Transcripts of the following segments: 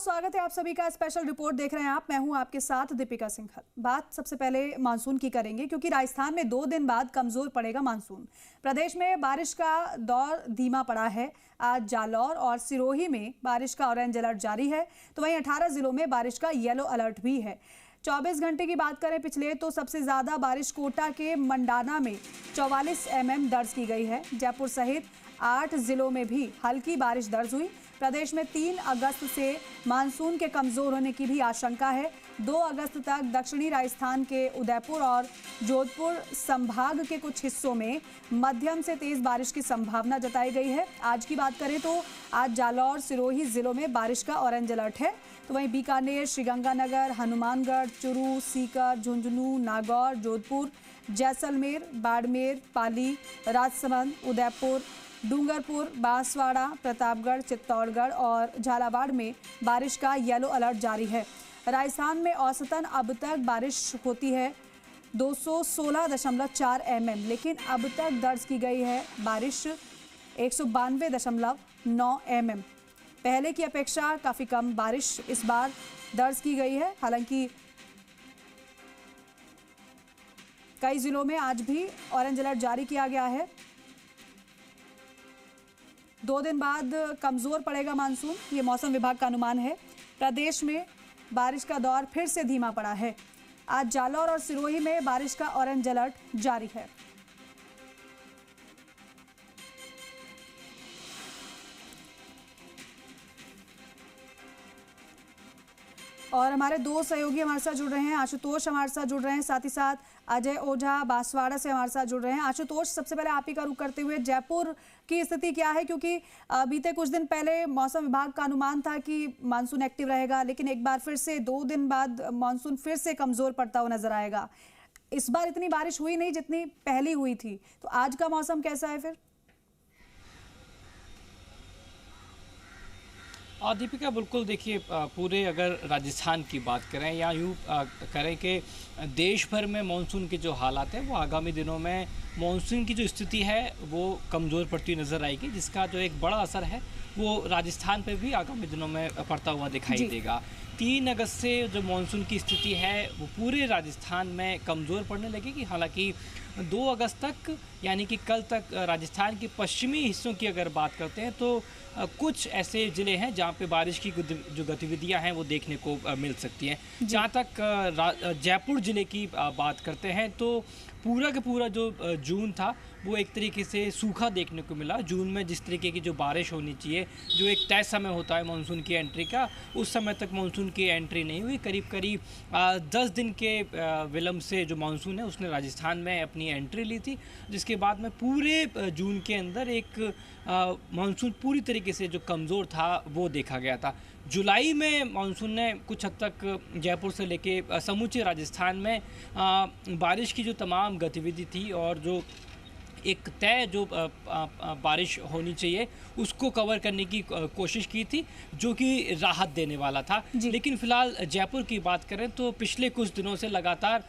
बहुत स्वागत है आप सभी का। स्पेशल रिपोर्ट देख रहे हैं आप। मैं हूं आपके साथ दीपिका सिंघल। बात सबसे पहले मानसून की करेंगे क्योंकि राजस्थान में 2 दिन बाद कमजोर पड़ेगा मानसून। प्रदेश में बारिश का दौर धीमा पड़ा है। आज जालौर और सिरोही में बारिश का ऑरेंज अलर्ट जारी है, तो वहीं 18 जिलों में बारिश का येलो अलर्ट भी है। 24 घंटे की बात करें पिछले, तो सबसे ज्यादा बारिश कोटा के मंडाना में 44 mm दर्ज की गई है। जयपुर सहित 8 जिलों में भी हल्की बारिश दर्ज हुई। प्रदेश में 3 अगस्त से मानसून के कमजोर होने की भी आशंका है। 2 अगस्त तक दक्षिणी राजस्थान के उदयपुर और जोधपुर संभाग के कुछ हिस्सों में मध्यम से तेज बारिश की संभावना जताई गई है। आज की बात करें तो आज जालौर सिरोही जिलों में बारिश का ऑरेंज अलर्ट है, तो वहीं बीकानेर, श्रीगंगानगर, हनुमानगढ़, चुरू, सीकर, झुंझुनू, नागौर, जोधपुर, जैसलमेर, बाड़मेर, पाली, राजसमंद, उदयपुर, डूंगरपुर, बांसवाड़ा, प्रतापगढ़, चित्तौड़गढ़ और झालावाड़ में बारिश का येलो अलर्ट जारी है। राजस्थान में औसतन अब तक बारिश होती है 216.4 mm, लेकिन अब तक दर्ज की गई है बारिश 192.9 mm। पहले की अपेक्षा काफ़ी कम बारिश इस बार दर्ज की गई है। हालांकि कई जिलों में आज भी ऑरेंज अलर्ट जारी किया गया है। 2 दिन बाद कमजोर पड़ेगा मानसून, ये मौसम विभाग का अनुमान है। प्रदेश में बारिश का दौर फिर से धीमा पड़ा है। आज जालौर और सिरोही में बारिश का ऑरेंज अलर्ट जारी है। और हमारे 2 सहयोगी हमारे साथ जुड़ रहे हैं। आशुतोष हमारे साथ जुड़ रहे हैं, साथ ही साथ अजय ओझा बांसवाड़ा से हमारे साथ जुड़ रहे हैं। आशुतोष, सबसे पहले आप ही का रुख करते हुए जयपुर की स्थिति क्या है, क्योंकि बीते कुछ दिन पहले मौसम विभाग का अनुमान था कि मानसून एक्टिव रहेगा, लेकिन एक बार फिर से 2 दिन बाद मानसून फिर से कमजोर पड़ता हुआ नजर आएगा। इस बार इतनी बारिश हुई नहीं जितनी पहली हुई थी, तो आज का मौसम कैसा है फिर? दीपिका, बिल्कुल देखिए, पूरे अगर राजस्थान की बात करें या यूँ करें कि देश भर में मानसून के जो हालात हैं वो आगामी दिनों में मानसून की जो स्थिति है वो कमज़ोर पड़ती नज़र आएगी, जिसका जो एक बड़ा असर है वो राजस्थान पे भी आगामी दिनों में पड़ता हुआ दिखाई देगा। 3 अगस्त से जो मानसून की स्थिति है वो पूरे राजस्थान में कमज़ोर पड़ने लगेगी। हालांकि 2 अगस्त तक यानी कि कल तक राजस्थान के पश्चिमी हिस्सों की अगर बात करते हैं तो कुछ ऐसे ज़िले हैं जहां पे बारिश की जो गतिविधियां हैं वो देखने को मिल सकती हैं। जहां तक जयपुर ज़िले की बात करते हैं तो पूरा का पूरा जो जून था वो एक तरीके से सूखा देखने को मिला। जून में जिस तरीके की जो बारिश होनी चाहिए, जो एक तय समय होता है मानसून की एंट्री का, उस समय तक मानसून की एंट्री नहीं हुई। करीब करीब 10 दिन के विलम्ब से जो मानसून है उसने राजस्थान में अपनी एंट्री ली थी, जिसके बाद में पूरे जून के अंदर एक मानसून पूरी तरीके से जो कमज़ोर था वो देखा गया था। जुलाई में मानसून ने कुछ हद तक जयपुर से लेके समूचे राजस्थान में बारिश की जो तमाम गतिविधि थी और जो एक तय जो बारिश होनी चाहिए उसको कवर करने की कोशिश की थी, जो कि राहत देने वाला था। लेकिन फिलहाल जयपुर की बात करें तो पिछले कुछ दिनों से लगातार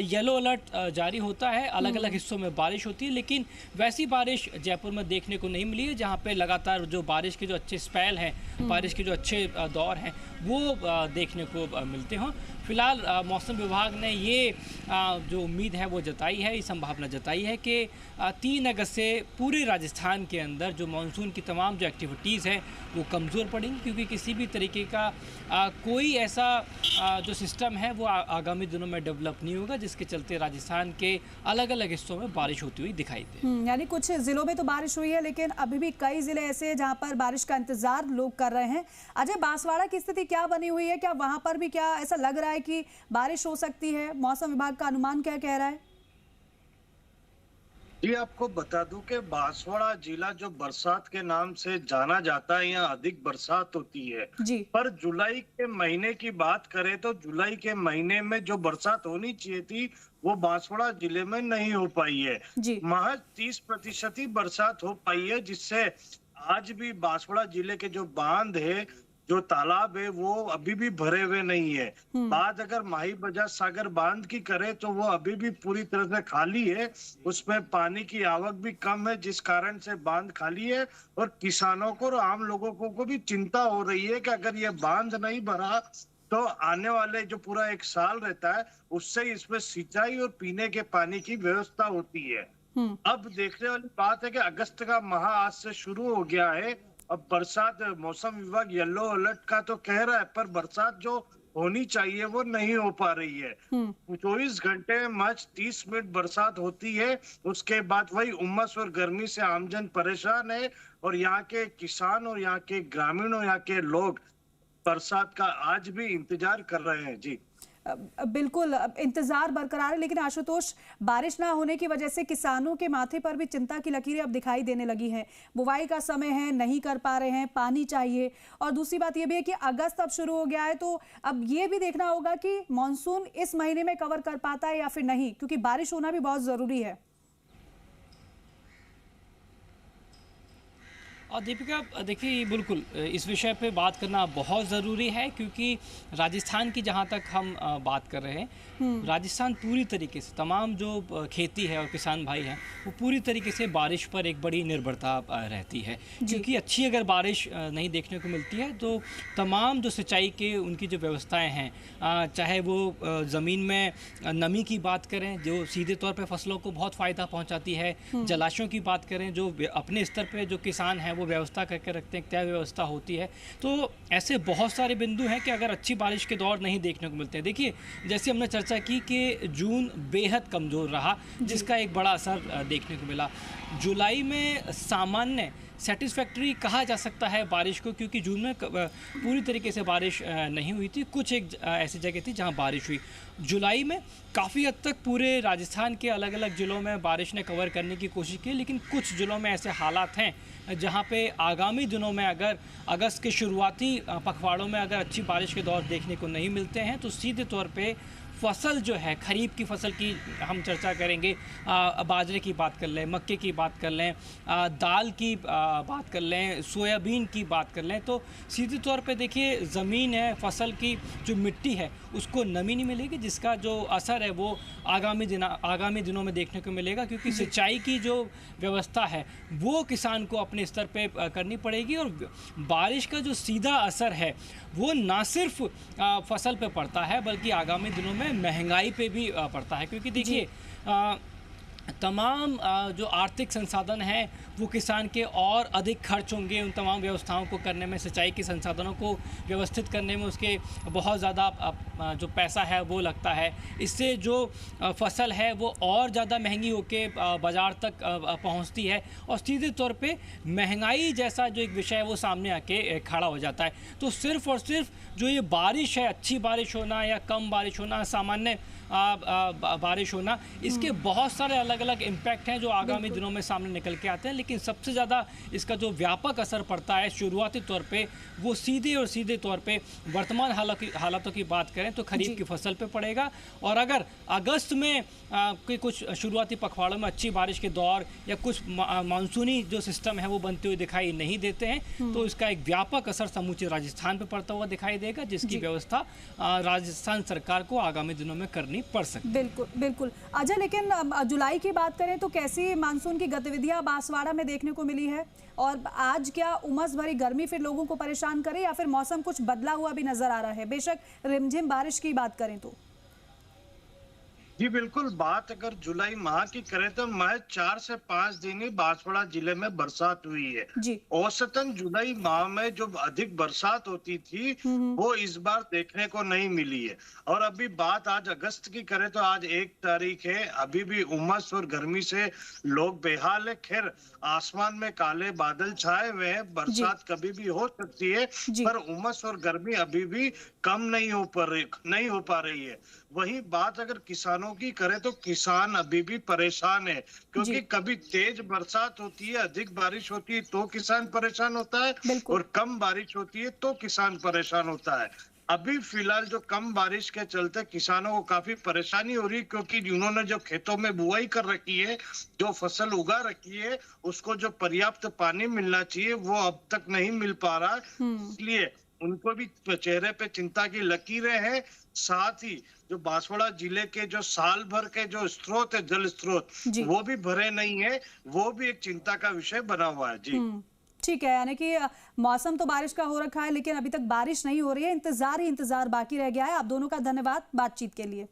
येलो अलर्ट जारी होता है। अलग अलग हिस्सों में बारिश होती है, लेकिन वैसी बारिश जयपुर में देखने को नहीं मिली है, जहाँ पे लगातार जो बारिश के जो अच्छे स्पेल हैं, बारिश के जो अच्छे दौर हैं वो देखने को मिलते हों। फिलहाल मौसम विभाग ने ये जो उम्मीद है वो जताई है, ये संभावना जताई है कि 3 अगस्त से पूरे राजस्थान के अंदर जो मानसून की तमाम जो एक्टिविटीज़ हैं वो कमज़ोर पड़ेंगी, क्योंकि किसी भी तरीके का कोई ऐसा जो सिस्टम है वो आगामी दिनों में डेवलप नहीं होगा, जिसके चलते राजस्थान के अलग अलग हिस्सों में बारिश होती हुई दिखाई दे। यानी कुछ ज़िलों में तो बारिश हुई है, लेकिन अभी भी कई ज़िले ऐसे हैं जहाँ पर बारिश का इंतजार लोग कर रहे हैं। अजय, बांसवाड़ा की स्थिति क्या बनी हुई है? क्या वहाँ पर भी क्या ऐसा लग रहा है कि बारिश हो सकती है? मौसम विभाग का अनुमान क्या कह रहा है? जी, आपको बता दूं कि बांसवाड़ा जिला जो बरसात के नाम से जाना जाता है, यहाँ अधिक बरसात होती है। पर जुलाई के महीने की बात करें तो जुलाई के महीने में जो बरसात होनी चाहिए थी वो बांसवाड़ा जिले में नहीं हो पाई है। महज 30% ही बरसात हो पाई है, जिससे आज भी बांसवाड़ा जिले के जो बांध है जो तालाब है वो अभी भी भरे हुए नहीं है। बात अगर माही बजाज सागर बांध की करे तो वो अभी भी पूरी तरह से खाली है, उसमें पानी की आवक भी कम है, जिस कारण से बांध खाली है। और किसानों को और आम लोगों को भी चिंता हो रही है कि अगर ये बांध नहीं भरा तो आने वाले जो पूरा एक साल रहता है उससे इसमें सिंचाई और पीने के पानी की व्यवस्था होती है। अब देखने वाली बात है कि अगस्त का माह आज से शुरू हो गया है। अब बरसात, मौसम विभाग येलो अलर्ट का तो कह रहा है, पर बरसात जो होनी चाहिए वो नहीं हो पा रही है। 24 घंटे में मात्र 30 मिनट बरसात होती है, उसके बाद वही उमस और गर्मी से आमजन परेशान है। और यहाँ के किसान और यहाँ के ग्रामीण और यहाँ के लोग बरसात का आज भी इंतजार कर रहे हैं। जी बिल्कुल, इंतजार बरकरार है, लेकिन आशुतोष, बारिश ना होने की वजह से किसानों के माथे पर भी चिंता की लकीरें अब दिखाई देने लगी हैं। बुवाई का समय है, नहीं कर पा रहे हैं, पानी चाहिए। और दूसरी बात यह भी है कि अगस्त अब शुरू हो गया है, तो अब ये भी देखना होगा कि मानसून इस महीने में कवर कर पाता है या फिर नहीं, क्योंकि बारिश होना भी बहुत जरूरी है। और दीपिका देखिए, बिल्कुल इस विषय पे बात करना बहुत ज़रूरी है, क्योंकि राजस्थान की जहाँ तक हम बात कर रहे हैं, राजस्थान पूरी तरीके से, तमाम जो खेती है और किसान भाई हैं वो पूरी तरीके से बारिश पर एक बड़ी निर्भरता रहती है। क्योंकि अच्छी अगर बारिश नहीं देखने को मिलती है तो तमाम जो सिंचाई के उनकी जो व्यवस्थाएं हैं, चाहे वो ज़मीन में नमी की बात करें जो सीधे तौर पर फसलों को बहुत फ़ायदा पहुँचाती है, जलाशयों की बात करें जो अपने स्तर पर जो किसान हैं वो व्यवस्था करके रखते हैं, तय व्यवस्था होती है। तो ऐसे बहुत सारे बिंदु हैं कि अगर अच्छी बारिश के दौर नहीं देखने को मिलते हैं। देखिए, जैसे हमने चर्चा की कि जून बेहद कमज़ोर रहा, जिसका एक बड़ा असर देखने को मिला। जुलाई में सामान्य सेटिस्फैक्ट्री कहा जा सकता है बारिश को, क्योंकि जून में पूरी तरीके से बारिश नहीं हुई थी। कुछ एक ऐसी जगह थी जहां बारिश हुई। जुलाई में काफ़ी हद तक पूरे राजस्थान के अलग अलग ज़िलों में बारिश ने कवर करने की कोशिश की, लेकिन कुछ ज़िलों में ऐसे हालात हैं जहां पे आगामी दिनों में अगर अगस्त के शुरुआती पखवाड़ों में अगर अच्छी बारिश के दौर देखने को नहीं मिलते हैं तो सीधे तौर पे फसल जो है, खरीफ की फसल की हम चर्चा करेंगे, बाजरे की बात कर लें, मक्के की बात कर लें, दाल की बात कर लें, सोयाबीन की बात कर लें, तो सीधे तौर पे देखिए ज़मीन है, फसल की जो मिट्टी है उसको नमी नहीं मिलेगी, जिसका जो असर है वो आगामी दिनों में देखने को मिलेगा। क्योंकि सिंचाई की जो व्यवस्था है वो किसान को अपने स्तर पे करनी पड़ेगी। और बारिश का जो सीधा असर है वो ना सिर्फ फसल पे पड़ता है बल्कि आगामी दिनों में महंगाई पे भी पड़ता है। क्योंकि देखिए, तमाम जो आर्थिक संसाधन हैं वो किसान के और अधिक खर्च होंगे उन तमाम व्यवस्थाओं को करने में, सिंचाई के संसाधनों को व्यवस्थित करने में उसके बहुत ज़्यादा जो पैसा है वो लगता है। इससे जो फसल है वो और ज़्यादा महंगी होके बाज़ार तक पहुंचती है और सीधे तौर पे महंगाई जैसा जो एक विषय है वो सामने आके खड़ा हो जाता है। तो सिर्फ़ और सिर्फ जो ये बारिश है, अच्छी बारिश होना या कम बारिश होना, सामान्य बारिश होना, इसके बहुत सारे अलग अलग इम्पैक्ट हैं जो आगामी दिनों में सामने निकल के आते हैं। लेकिन सबसे ज़्यादा इसका जो व्यापक असर पड़ता है शुरुआती तौर पे वो सीधे तौर पे वर्तमान हालातों की बात करें तो खरीफ की फसल पे पड़ेगा। और अगर अगस्त में कुछ शुरुआती पखवाड़ों में अच्छी बारिश के दौर या कुछ मानसूनी जो सिस्टम है वो बनते हुए दिखाई नहीं देते हैं तो इसका एक व्यापक असर समूचे राजस्थान पर पड़ता हुआ दिखाई देगा, जिसकी व्यवस्था राजस्थान सरकार को आगामी दिनों में करनी पड़ सकती है। बिल्कुल बिल्कुल अजय, लेकिन जुलाई की बात करें तो कैसी मानसून की गतिविधियां बांसवाड़ा में देखने को मिली है? और आज क्या उमस भरी गर्मी फिर लोगों को परेशान करे या फिर मौसम कुछ बदला हुआ भी नजर आ रहा है? बेशक रिमझिम बारिश की बात करें तो जी बिल्कुल, बात अगर जुलाई माह की करें तो महज 4 से 5 दिन ही बांसवाड़ा जिले में बरसात हुई है। औसतन जुलाई माह में जो अधिक बरसात होती थी वो इस बार देखने को नहीं मिली है। और अभी बात आज अगस्त की करें तो आज 1 तारीख है, अभी भी उमस और गर्मी से लोग बेहाल है। खैर, आसमान में काले बादल छाए हुए हैं, बरसात कभी भी हो सकती है, पर उमस और गर्मी अभी भी कम नहीं हो पा रही है। वही बात अगर किसानों की करें तो किसान अभी भी परेशान है, क्योंकि कभी तेज बरसात होती है, अधिक बारिश होती है तो किसान परेशान होता है और कम बारिश होती है तो किसान परेशान होता है। अभी फिलहाल जो कम बारिश के चलते किसानों को काफी परेशानी हो रही है, क्योंकि उन्होंने जो खेतों में बुआई कर रखी है, जो फसल उगा रखी है, उसको जो पर्याप्त पानी मिलना चाहिए वो अब तक नहीं मिल पा रहा। इसलिए उनको भी चेहरे पे चिंता की लकीरें हैं। साथ ही जो बांसवाड़ा जिले के जो साल भर के जो स्रोत है, जल स्रोत, वो भी भरे नहीं है, वो भी एक चिंता का विषय बना हुआ है। जी ठीक है, यानी कि मौसम तो बारिश का हो रखा है, लेकिन अभी तक बारिश नहीं हो रही है, इंतजार ही इंतजार बाकी रह गया है। आप दोनों का धन्यवाद बातचीत के लिए।